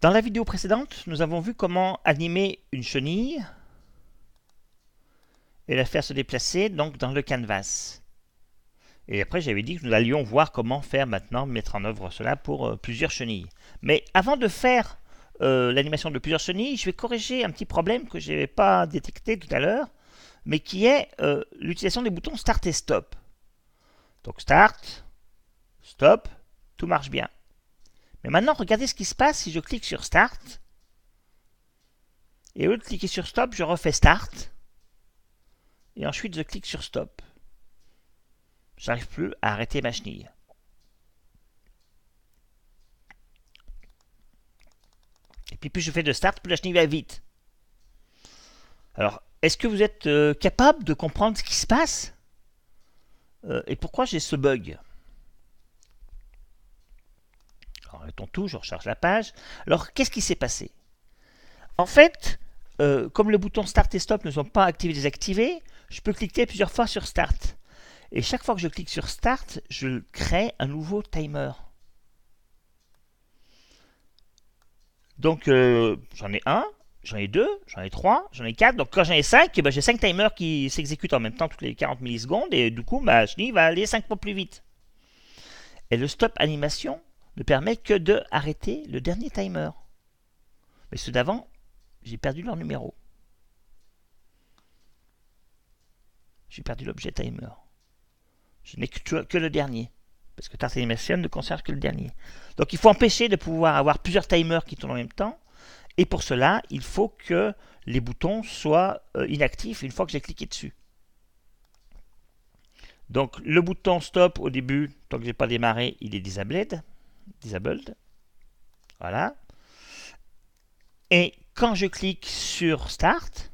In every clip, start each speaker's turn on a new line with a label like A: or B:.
A: Dans la vidéo précédente, nous avons vu comment animer une chenille et la faire se déplacer donc dans le canvas. Et après, j'avais dit que nous allions voir comment faire maintenant, mettre en œuvre cela pour plusieurs chenilles. Mais avant de faire l'animation de plusieurs chenilles, je vais corriger un petit problème que je n'avais pas détecté tout à l'heure, mais qui est l'utilisation des boutons Start et Stop. Donc Start, Stop, tout marche bien. Mais maintenant, regardez ce qui se passe si je clique sur Start. Et au lieu de cliquer sur Stop, je refais Start. Et ensuite, je clique sur Stop. Je n'arrive plus à arrêter ma chenille. Et puis plus je fais de Start, plus la chenille va vite. Alors, est-ce que vous êtes capable de comprendre ce qui se passe et pourquoi j'ai ce bug? Alors, arrêtons tout, je recharge la page. Alors, qu'est-ce qui s'est passé? En fait, comme le bouton Start et Stop ne sont pas activés et désactivés, je peux cliquer plusieurs fois sur Start. Et chaque fois que je clique sur Start, je crée un nouveau timer. Donc, j'en ai un, j'en ai deux, j'en ai trois, j'en ai quatre. Donc, quand j'en ai cinq, j'ai 5 timers qui s'exécutent en même temps toutes les 40 millisecondes. Et du coup, ma chenille va aller 5 fois plus vite. Et le stop animation ne permet que de arrêter le dernier timer. Mais ceux d'avant, j'ai perdu leur numéro. J'ai perdu l'objet timer. Je n'ai que le dernier. Parce que Start Animation ne conserve que le dernier. Donc il faut empêcher de pouvoir avoir plusieurs timers qui tournent en même temps. Et pour cela, il faut que les boutons soient inactifs une fois que j'ai cliqué dessus. Donc le bouton stop au début, tant que je n'ai pas démarré, il est disabled. Voilà. Et quand je clique sur Start,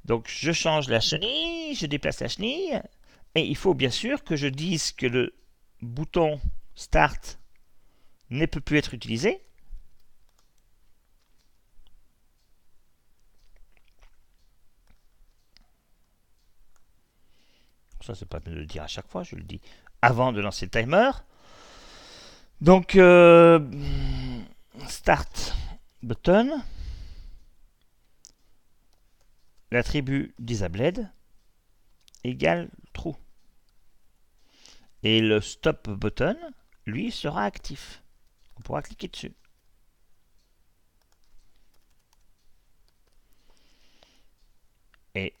A: donc je change la chenille, je déplace la chenille, et il faut bien sûr que je dise que le bouton Start ne peut plus être utilisé. Ça, c'est pas de le dire à chaque fois, je le dis avant de lancer le timer. Donc, Start button, l'attribut disabled égale true. Et le stop button, lui, sera actif. On pourra cliquer dessus. Et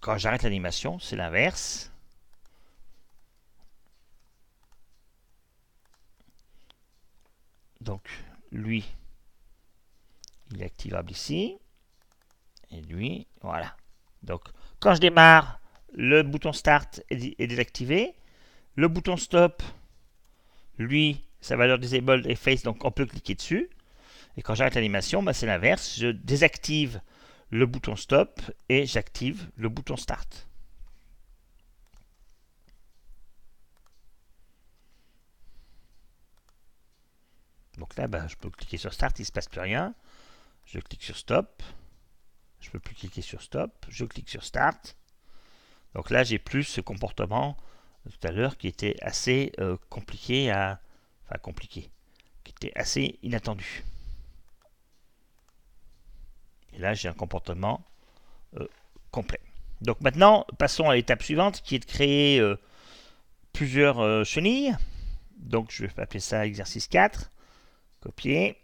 A: quand j'arrête l'animation, c'est l'inverse. Donc, lui, il est activable ici. Et lui, voilà. Donc, quand je démarre, le bouton Start est désactivé. Le bouton Stop, lui, sa valeur disabled est face, donc on peut cliquer dessus. Et quand j'arrête l'animation, c'est l'inverse. Je désactive le bouton Stop et j'active le bouton Start. Donc là, je peux cliquer sur Start, il ne se passe plus rien. Je clique sur Stop. Je ne peux plus cliquer sur Stop. Je clique sur Start. Donc là, j'ai plus ce comportement tout à l'heure qui était assez compliqué à... Enfin, compliqué. Qui était assez inattendu. Et là, j'ai un comportement complet. Donc maintenant, passons à l'étape suivante qui est de créer plusieurs chenilles. Donc je vais appeler ça exercice 4. Copier.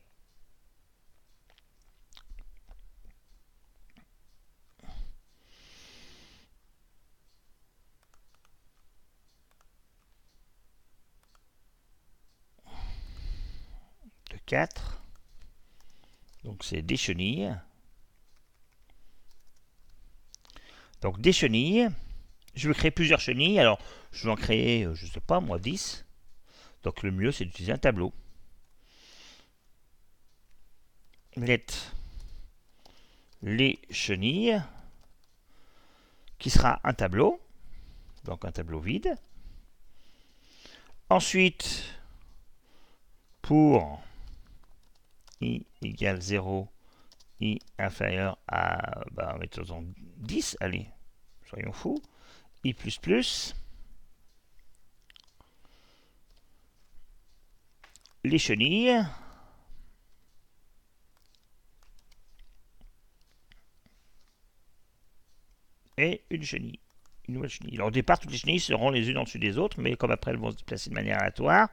A: Le 4. Donc c'est des chenilles. Donc des chenilles. Je veux créer plusieurs chenilles. Alors je vais en créer, je ne sais pas moi, 10. Donc le mieux c'est d'utiliser un tableau. Let les chenilles, qui sera un tableau. Donc un tableau vide. Ensuite, pour i égale 0, i inférieur à, mettons 10, allez, soyons fous, i++, les chenilles, une chenille. Une nouvelle chenille. Alors au départ, toutes les chenilles seront les unes en dessus des autres, mais comme après elles vont se déplacer de manière aléatoire,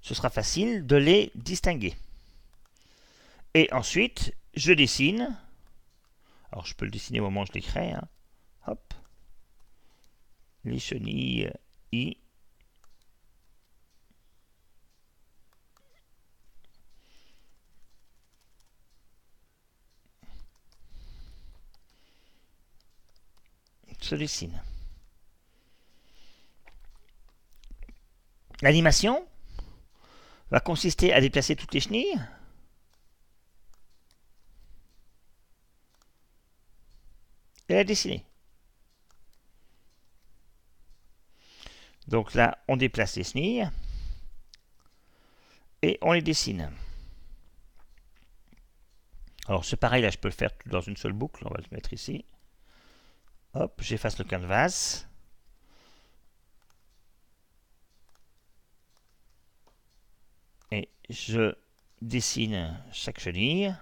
A: ce sera facile de les distinguer. Et ensuite, je dessine. Alors je peux le dessiner au moment où je l'écris. Hein. Hop. Les chenilles I. Se dessine. L'animation va consister à déplacer toutes les chenilles. Et à dessiner. Donc là, on déplace les chenilles et on les dessine. Alors c'est pareil, là je peux le faire dans une seule boucle, on va le mettre ici. Hop, j'efface le canvas. Et je dessine chaque chenille.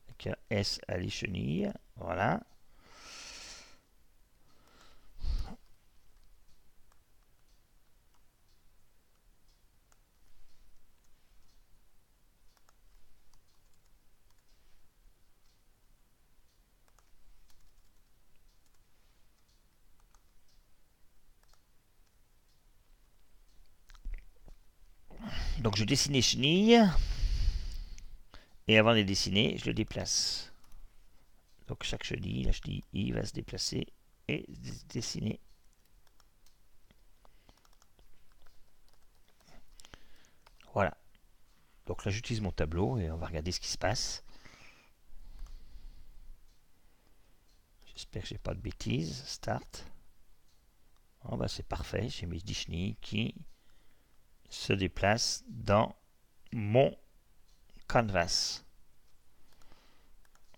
A: Avec un S à les chenilles, voilà. Donc je dessine les chenilles. Et avant de les dessiner, je le déplace. Donc chaque chenille, la chenille I va se déplacer et dessiner. Voilà. Donc là j'utilise mon tableau et on va regarder ce qui se passe. J'espère que j'ai pas de bêtises. Start. Oh bah c'est parfait, j'ai mes 10 chenilles qui se déplacent dans mon canvas.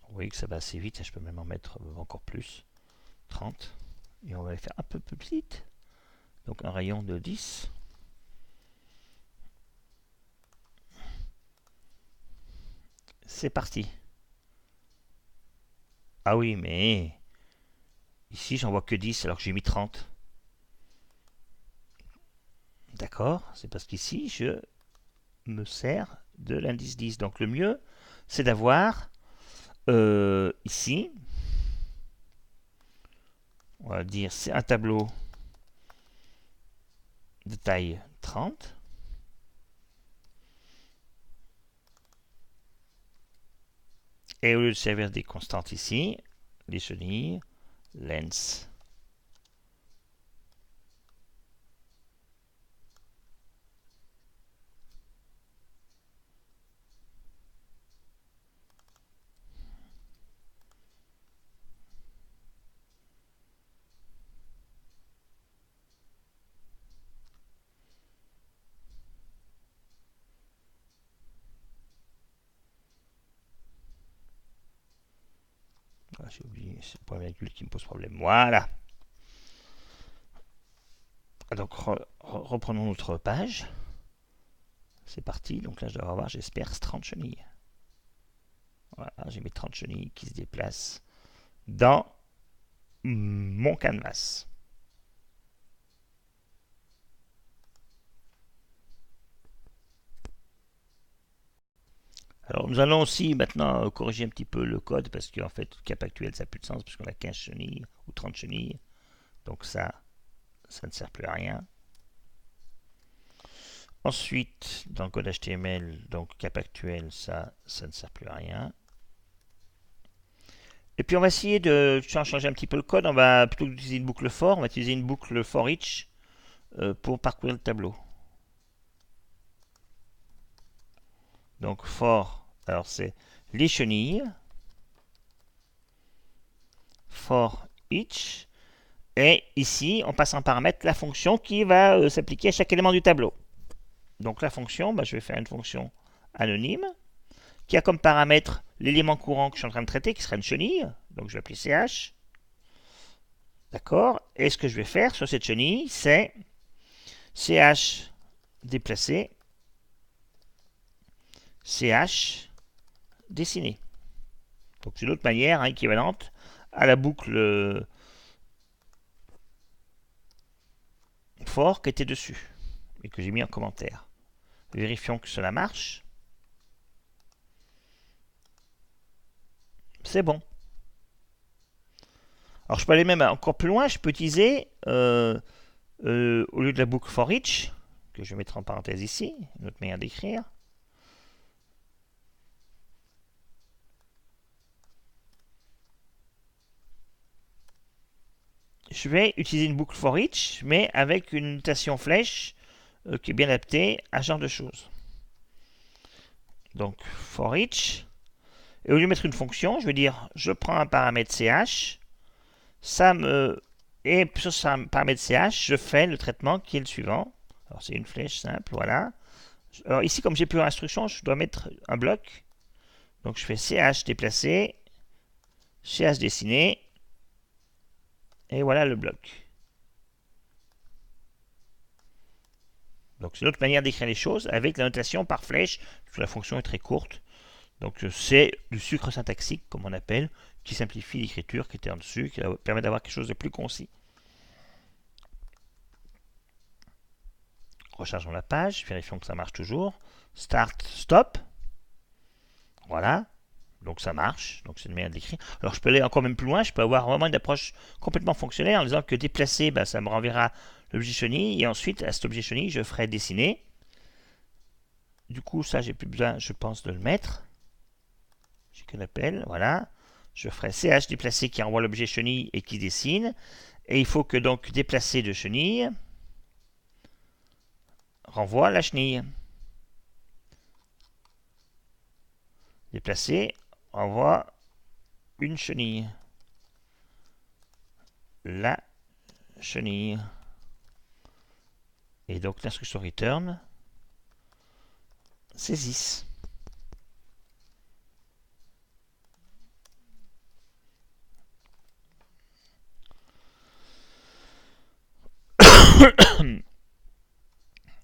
A: Vous voyez que ça va assez vite, je peux même en mettre encore plus. 30. Et on va les faire un peu plus petites. Donc un rayon de 10. C'est parti. Ah oui, mais ici j'en vois que 10 alors que j'ai mis 30. D'accord, c'est parce qu'ici je me sers de l'indice 10. Donc le mieux, c'est d'avoir ici, on va dire c'est un tableau de taille 30. Et au lieu de servir des constantes ici, les chenilles, lens. Ah, j'ai oublié, c'est le point virgule qui me pose problème. Voilà. Donc reprenons notre page. C'est parti. Donc là, je dois avoir, j'espère, 30 chenilles. Voilà, j'ai mes 30 chenilles qui se déplacent dans mon canvas. Alors nous allons aussi maintenant corriger un petit peu le code parce qu'en fait, le cap actuel, ça n'a plus de sens puisqu'on a 15 chenilles ou 30 chenilles. Donc ça ne sert plus à rien. Ensuite, dans le code HTML, donc cap actuel, ça ne sert plus à rien. Et puis on va essayer de changer un petit peu le code. On va, plutôt que d'utiliser une boucle for, on va utiliser une boucle for each pour parcourir le tableau. Donc for, alors c'est les chenilles, for each, et ici on passe en paramètre la fonction qui va s'appliquer à chaque élément du tableau. Donc la fonction, bah, je vais faire une fonction anonyme qui a comme paramètre l'élément courant que je suis en train de traiter, qui sera une chenille. Donc je vais appeler ch. D'accord. Et ce que je vais faire sur cette chenille, c'est ch déplacer, ch dessiner. Donc c'est une autre manière équivalente à la boucle for qui était dessus et que j'ai mis en commentaire. Vérifions que cela marche. C'est bon. Alors je peux aller même encore plus loin, je peux utiliser, au lieu de la boucle for each, que je vais mettre en parenthèse ici, une autre manière d'écrire, je vais utiliser une boucle for each, mais avec une notation flèche qui est bien adaptée à ce genre de choses. Donc for each, et au lieu de mettre une fonction, je vais dire je prends un paramètre ch, et sur ce paramètre ch, je fais le traitement qui est le suivant. Alors c'est une flèche simple, voilà. Alors ici, comme j'ai plusieurs instructions, je dois mettre un bloc. Donc je fais ch déplacer, ch dessiner, et voilà le bloc. Donc c'est une autre manière d'écrire les choses avec la notation par flèche, parce que la fonction est très courte. Donc c'est du sucre syntaxique, comme on appelle, qui simplifie l'écriture qui était en dessus, qui permet d'avoir quelque chose de plus concis. Rechargeons la page, vérifions que ça marche toujours. Start, stop. Voilà. Donc ça marche, donc c'est une manière d'écrire. Alors je peux aller encore même plus loin, je peux avoir vraiment une approche complètement fonctionnelle en disant que déplacer, ça me renverra l'objet chenille, et ensuite à cet objet chenille, je ferai dessiner. Du coup, ça, j'ai plus besoin, je pense, de le mettre. J'ai qu'un appel, voilà. Je ferai ch déplacer qui envoie l'objet chenille et qui dessine. Et il faut que donc déplacer de chenille renvoie la chenille. Déplacer envoie une chenille. La chenille. Et donc l'instruction return saisisse.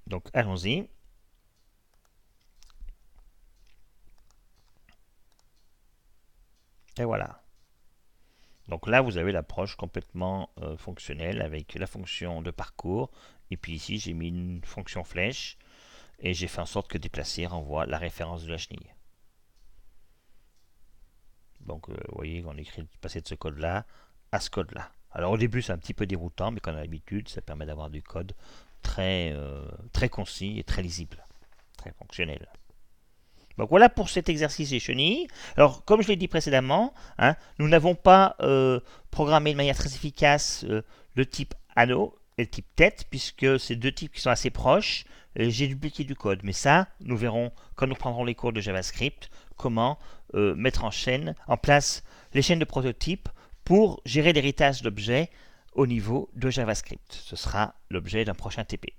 A: Donc allons-y. Et voilà. Donc là, vous avez l'approche complètement fonctionnelle avec la fonction de parcours. Et puis ici, j'ai mis une fonction flèche. Et j'ai fait en sorte que déplacer renvoie la référence de la chenille. Donc vous voyez, on écrit passer de ce code-là à ce code-là. Alors au début, c'est un petit peu déroutant, mais quand on a l'habitude, ça permet d'avoir du code très concis et très lisible, très fonctionnel. Donc voilà pour cet exercice des chenilles. Alors comme je l'ai dit précédemment, nous n'avons pas programmé de manière très efficace le type anneau et le type tête, puisque c'est deux types qui sont assez proches. J'ai dupliqué du code, mais ça, nous verrons quand nous prendrons les cours de JavaScript, comment mettre en place les chaînes de prototypes pour gérer l'héritage d'objets au niveau de JavaScript. Ce sera l'objet d'un prochain TP.